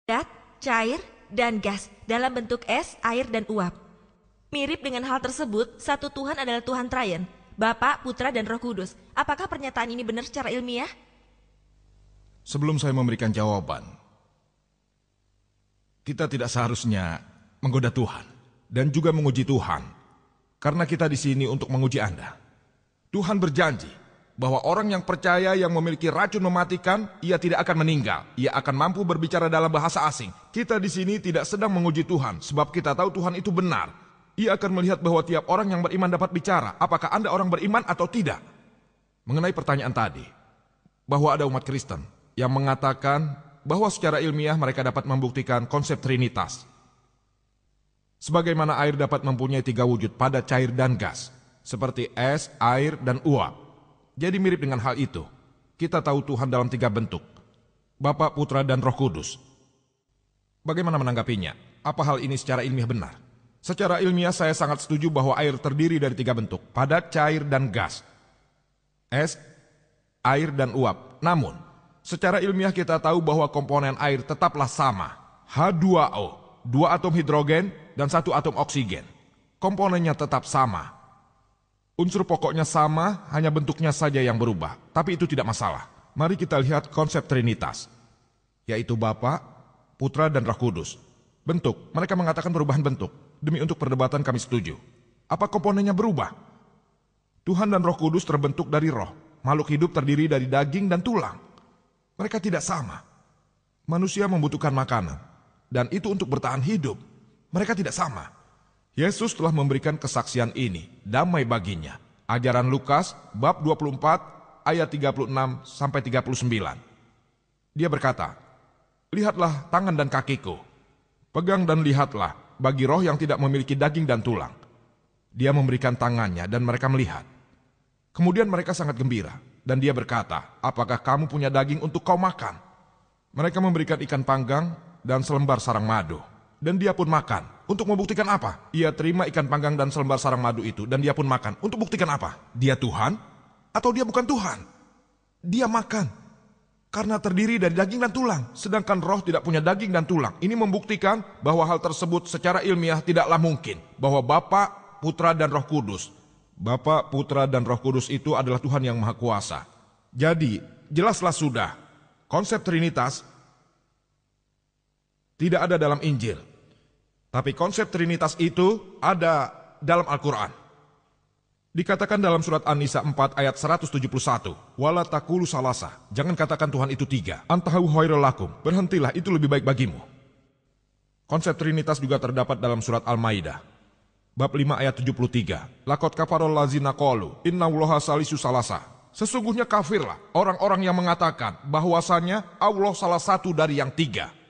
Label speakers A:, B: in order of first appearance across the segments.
A: Dat, cair, dan gas dalam bentuk es, air, dan uap. Mirip dengan hal tersebut, satu Tuhan adalah Tuhan Trian, Bapa, Putra, dan Roh Kudus. Apakah pernyataan ini benar secara ilmiah?
B: Sebelum saya memberikan jawaban, kita tidak seharusnya menggoda Tuhan dan juga menguji Tuhan, karena kita di sini untuk menguji Anda. Tuhan berjanji bahwa orang yang percaya yang memiliki racun mematikan, ia tidak akan meninggal. Ia akan mampu berbicara dalam bahasa asing. Kita di sini tidak sedang menguji Tuhan, sebab kita tahu Tuhan itu benar. Ia akan melihat bahwa tiap orang yang beriman dapat bicara. Apakah Anda orang beriman atau tidak? Mengenai pertanyaan tadi, bahwa ada umat Kristen yang mengatakan bahwa secara ilmiah mereka dapat membuktikan konsep Trinitas. Sebagaimana air dapat mempunyai 3 wujud pada cair dan gas, seperti es, air, dan uap. Jadi mirip dengan hal itu. Kita tahu Tuhan dalam 3 bentuk, Bapa, Putra, dan Roh Kudus. Bagaimana menanggapinya? Apa hal ini secara ilmiah benar? Secara ilmiah saya sangat setuju bahwa air terdiri dari 3 bentuk, padat, cair, dan gas. Es, air, dan uap. Namun, secara ilmiah kita tahu bahwa komponen air tetaplah sama. H2O, 2 atom hidrogen dan 1 atom oksigen. Komponennya tetap sama. Unsur pokoknya sama, hanya bentuknya saja yang berubah. Tapi itu tidak masalah. Mari kita lihat konsep Trinitas, yaitu Bapa, Putra, dan Roh Kudus. Bentuk, mereka mengatakan perubahan bentuk. Demi untuk perdebatan kami setuju. Apa komponennya berubah? Tuhan dan Roh Kudus terbentuk dari roh. Makhluk hidup terdiri dari daging dan tulang. Mereka tidak sama. Manusia membutuhkan makanan, dan itu untuk bertahan hidup. Mereka tidak sama. Yesus telah memberikan kesaksian ini, damai baginya. Ajaran Lukas, bab 24, ayat 36-39. Dia berkata, "Lihatlah tangan dan kakiku. Pegang dan lihatlah, bagi roh yang tidak memiliki daging dan tulang." Dia memberikan tangannya dan mereka melihat. Kemudian mereka sangat gembira, dan dia berkata, "Apakah kamu punya daging untuk kau makan?" Mereka memberikan ikan panggang dan selembar sarang madu. Dan dia pun makan. Untuk membuktikan apa? Ia terima ikan panggang dan selembar sarang madu itu, dan dia pun makan. Untuk buktikan apa? Dia Tuhan? Atau dia bukan Tuhan? Dia makan. Karena terdiri dari daging dan tulang. Sedangkan roh tidak punya daging dan tulang. Ini membuktikan bahwa hal tersebut secara ilmiah tidaklah mungkin. Bahwa Bapa, Putra, dan Roh Kudus. Bapa, Putra, dan Roh Kudus itu adalah Tuhan yang Maha Kuasa. Jadi, jelaslah sudah. Konsep Trinitas tidak ada dalam Injil. Tapi konsep Trinitas itu ada dalam Al-Quran. Dikatakan dalam surat An-Nisa 4 ayat 171. Wala taqulu salasa. Jangan katakan Tuhan itu 3. Antahu khairul lakum. Berhentilah, itu lebih baik bagimu. Konsep Trinitas juga terdapat dalam surat Al-Maidah. Bab 5 ayat 73. Lakot kafarol lazina qalu innallaha salisu salasa. Sesungguhnya kafirlah orang-orang yang mengatakan bahwasanya Allah salah satu dari yang 3.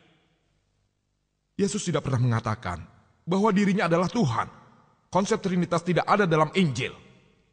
B: Yesus tidak pernah mengatakan bahwa dirinya adalah Tuhan. Konsep Trinitas tidak ada dalam Injil.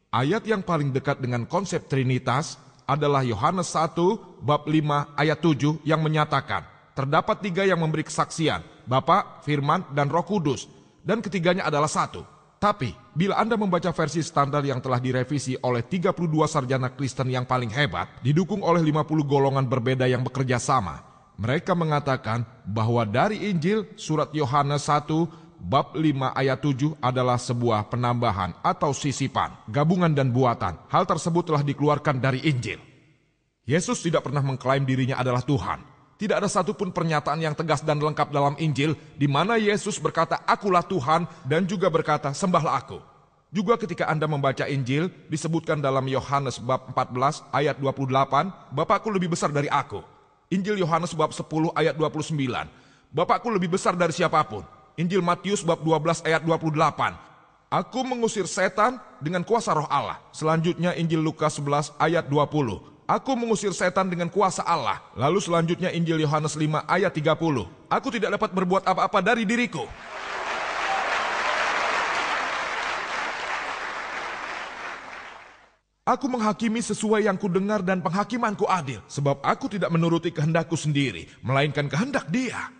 B: Ayat yang paling dekat dengan konsep Trinitas adalah Yohanes 1 bab 5 ayat 7 yang menyatakan terdapat 3 yang memberi kesaksian, Bapa, Firman, dan Roh Kudus, dan ketiganya adalah 1. Tapi bila Anda membaca versi standar yang telah direvisi oleh 32 sarjana Kristen yang paling hebat, didukung oleh 50 golongan berbeda yang bekerja sama, mereka mengatakan bahwa dari Injil surat Yohanes 1 bab 5 ayat 7 adalah sebuah penambahan atau sisipan, gabungan dan buatan. Hal tersebut telah dikeluarkan dari Injil. Yesus tidak pernah mengklaim dirinya adalah Tuhan. Tidak ada satupun pernyataan yang tegas dan lengkap dalam Injil di mana Yesus berkata, "Akulah Tuhan," dan juga berkata, "Sembahlah aku." Juga ketika Anda membaca Injil, disebutkan dalam Yohanes bab 14 ayat 28, "Bapakku lebih besar dari aku." Injil Yohanes bab 10 ayat 29. "Bapakku lebih besar dari siapapun." Injil Matius bab 12 ayat 28. "Aku mengusir setan dengan kuasa roh Allah." Selanjutnya Injil Lukas 11 ayat 20. "Aku mengusir setan dengan kuasa Allah." Lalu selanjutnya Injil Yohanes 5 ayat 30. "Aku tidak dapat berbuat apa-apa dari diriku." "Aku menghakimi sesuai yang kudengar dan penghakimanku adil, sebab aku tidak menuruti kehendakku sendiri, melainkan kehendak Dia."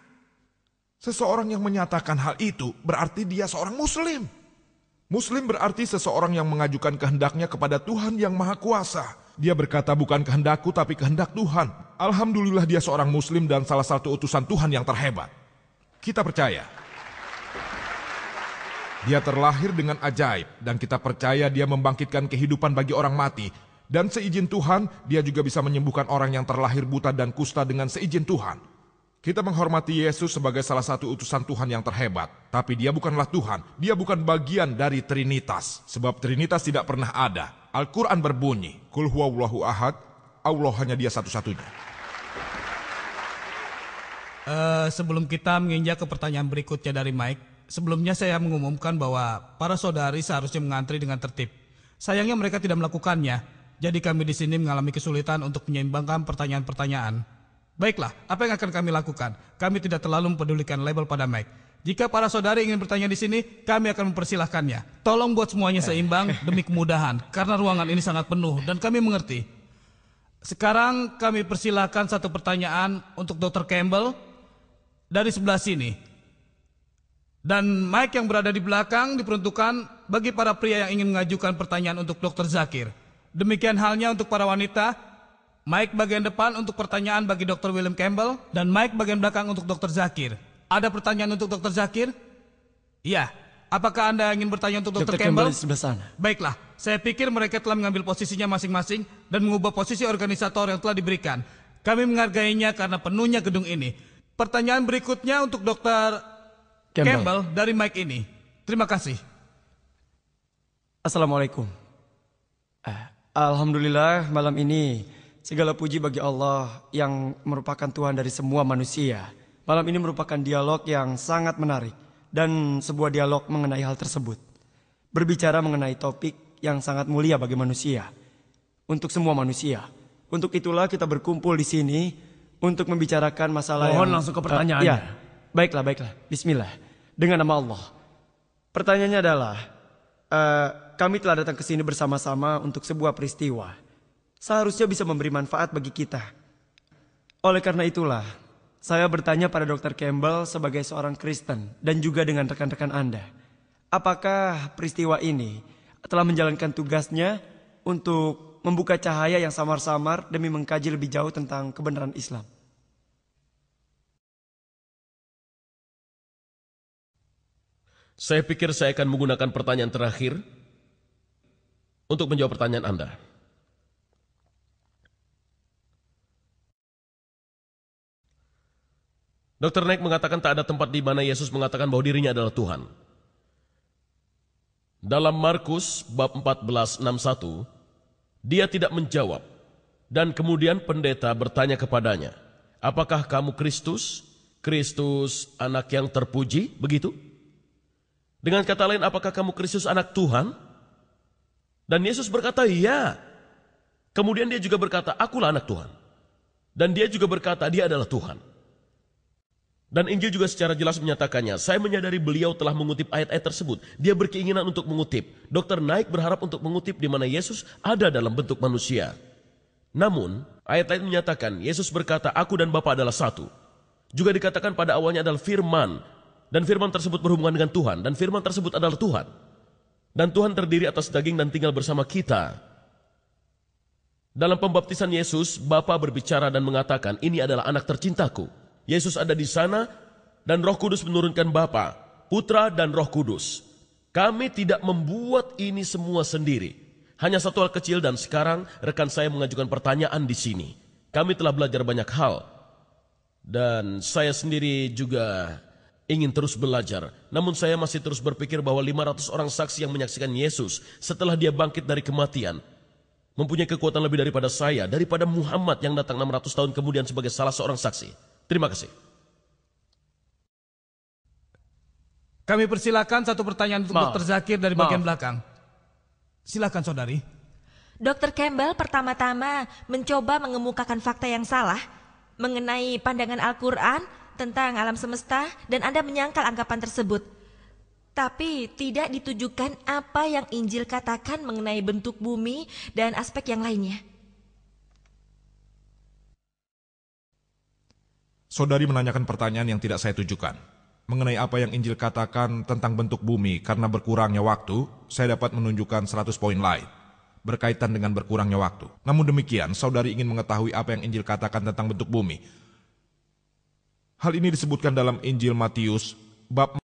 B: Seseorang yang menyatakan hal itu berarti dia seorang Muslim. Muslim berarti seseorang yang mengajukan kehendaknya kepada Tuhan yang Maha Kuasa. Dia berkata bukan kehendakku tapi kehendak Tuhan. Alhamdulillah dia seorang muslim dan salah satu utusan Tuhan yang terhebat. Kita percaya. Dia terlahir dengan ajaib dan kita percaya dia membangkitkan kehidupan bagi orang mati. Dan seizin Tuhan, dia juga bisa menyembuhkan orang yang terlahir buta dan kusta dengan seizin Tuhan. Kita menghormati Yesus sebagai salah satu utusan Tuhan yang terhebat. Tapi dia bukanlah Tuhan, dia bukan bagian dari Trinitas. Sebab Trinitas tidak pernah ada. Al-Quran berbunyi, Qul huwallahu ahad, Allah hanya dia satu-satunya.
C: Sebelum kita menginjak ke pertanyaan berikutnya dari Mike, sebelumnya saya mengumumkan bahwa para saudari seharusnya mengantri dengan tertib. Sayangnya mereka tidak melakukannya, jadi kami di sini mengalami kesulitan untuk menyeimbangkan pertanyaan-pertanyaan. Baiklah, apa yang akan kami lakukan? Kami tidak terlalu mempedulikan label pada Mike. Jika para saudari ingin bertanya di sini, kami akan mempersilahkannya. Tolong buat semuanya seimbang demi kemudahan, karena ruangan ini sangat penuh dan kami mengerti. Sekarang kami persilahkan satu pertanyaan untuk Dr. Campbell dari sebelah sini. Dan mic yang berada di belakang diperuntukkan bagi para pria yang ingin mengajukan pertanyaan untuk Dr. Zakir. Demikian halnya untuk para wanita. Mic bagian depan untuk pertanyaan bagi Dr. William Campbell dan mic bagian belakang untuk Dr. Zakir. Ada pertanyaan untuk Dr. Zakir? Iya. Apakah Anda ingin bertanya untuk Dr. Campbell?
D: Di sebelah sana.
C: Baiklah, saya pikir mereka telah mengambil posisinya masing-masing dan mengubah posisi organisator yang telah diberikan. Kami menghargainya karena penuhnya gedung ini. Pertanyaan berikutnya untuk Dr. Campbell dari mic ini. Terima kasih.
D: Assalamualaikum. Alhamdulillah malam ini segala puji bagi Allah yang merupakan Tuhan dari semua manusia. Malam ini merupakan dialog yang sangat menarik dan sebuah dialog mengenai hal tersebut. Berbicara mengenai topik yang sangat mulia bagi manusia. Untuk semua manusia. Untuk itulah kita berkumpul di sini untuk membicarakan masalah
C: Mohon langsung ke pertanyaannya.
D: Ya, baiklah. Bismillah. Dengan nama Allah. Pertanyaannya adalah, kami telah datang ke sini bersama-sama untuk sebuah peristiwa. Seharusnya bisa memberi manfaat bagi kita. Oleh karena itulah, saya bertanya pada Dr. Campbell sebagai seorang Kristen dan juga dengan rekan-rekan Anda. Apakah peristiwa ini telah menjalankan tugasnya untuk membuka cahaya yang samar-samar demi mengkaji lebih jauh tentang kebenaran Islam?
E: Saya pikir saya akan menggunakan pertanyaan terakhir untuk menjawab pertanyaan Anda. Dr. Naik mengatakan tak ada tempat di mana Yesus mengatakan bahwa dirinya adalah Tuhan. Dalam Markus bab 14:61, dia tidak menjawab. Dan kemudian pendeta bertanya kepadanya, apakah kamu Kristus? Kristus anak yang terpuji? Begitu? Dengan kata lain, apakah kamu Kristus anak Tuhan? Dan Yesus berkata, ya. Kemudian dia juga berkata, akulah anak Tuhan. Dan dia juga berkata, dia adalah Tuhan. Dan Injil juga secara jelas menyatakannya. Saya menyadari beliau telah mengutip ayat-ayat tersebut. Dia berkeinginan untuk mengutip. Dr. Naik berharap untuk mengutip di mana Yesus ada dalam bentuk manusia. Namun, ayat lain menyatakan Yesus berkata, aku dan Bapa adalah satu. Juga dikatakan pada awalnya adalah firman. Dan firman tersebut berhubungan dengan Tuhan. Dan firman tersebut adalah Tuhan. Dan Tuhan terdiri atas daging dan tinggal bersama kita. Dalam pembaptisan Yesus, Bapa berbicara dan mengatakan, ini adalah anak tercintaku. Yesus ada di sana dan Roh Kudus menurunkan Bapa, Putra dan Roh Kudus. Kami tidak membuat ini semua sendiri. Hanya satu hal kecil dan sekarang rekan saya mengajukan pertanyaan di sini. Kami telah belajar banyak hal. Dan saya sendiri juga ingin terus belajar. Namun saya masih terus berpikir bahwa 500 orang saksi yang menyaksikan Yesus setelah dia bangkit dari kematian mempunyai kekuatan lebih daripada saya, daripada Muhammad yang datang 600 tahun kemudian sebagai salah seorang saksi. Terima kasih.
C: Kami persilakan satu pertanyaan untuk Dr. Zakir dari bagian belakang. Silakan saudari.
A: Dr. Campbell pertama-tama mencoba mengemukakan fakta yang salah mengenai pandangan Al-Quran tentang alam semesta dan Anda menyangkal anggapan tersebut. Tapi tidak ditujukan apa yang Injil katakan mengenai bentuk bumi dan aspek yang lainnya.
B: Saudari menanyakan pertanyaan yang tidak saya tujukan. Mengenai apa yang Injil katakan tentang bentuk bumi karena berkurangnya waktu, saya dapat menunjukkan 100 poin lain. berkaitan dengan berkurangnya waktu. Namun demikian, saudari ingin mengetahui apa yang Injil katakan tentang bentuk bumi. Hal ini disebutkan dalam Injil Matius bab